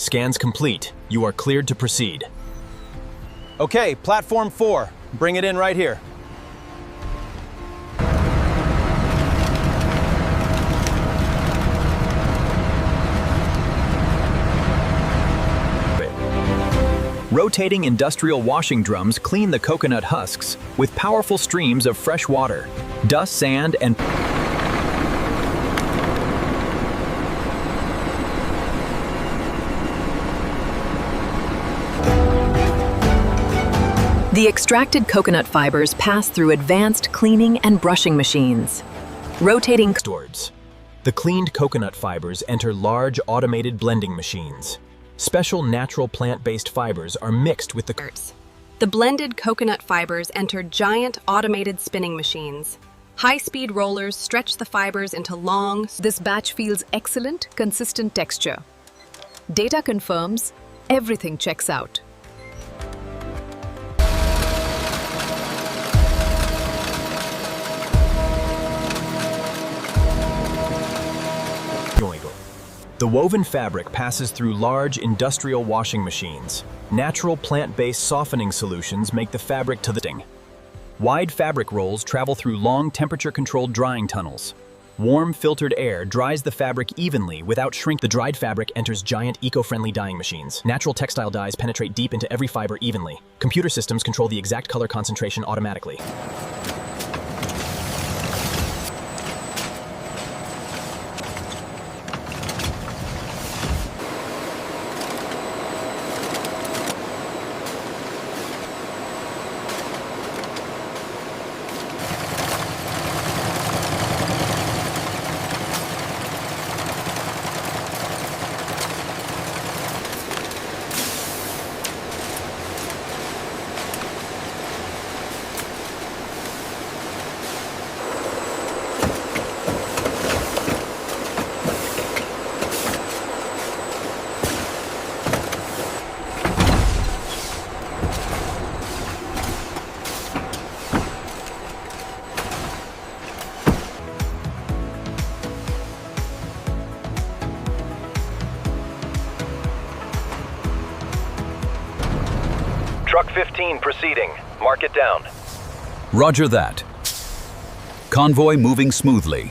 Scans complete. You are cleared to proceed. Okay, platform 4. Bring it in right here. Rotating industrial washing drums clean the coconut husks with powerful streams of fresh water, dust, sand, and The extracted coconut fibers pass through advanced cleaning and brushing machines. Rotating storage. The cleaned coconut fibers enter large automated blending machines. Special natural plant-based fibers are mixed with The blended coconut fibers enter giant automated spinning machines. High-speed rollers stretch the fibers into long. This batch feels excellent, consistent texture. Data confirms everything checks out. The woven fabric passes through large industrial washing machines. Natural plant-based softening solutions make the fabric to the thing. Wide fabric rolls travel through long temperature-controlled drying tunnels. Warm filtered air dries the fabric evenly without shrink. The dried fabric enters giant eco-friendly dyeing machines. Natural textile dyes penetrate deep into every fiber evenly. Computer systems control the exact color concentration automatically. Truck 15 proceeding. Mark it down. Roger that. Convoy moving smoothly.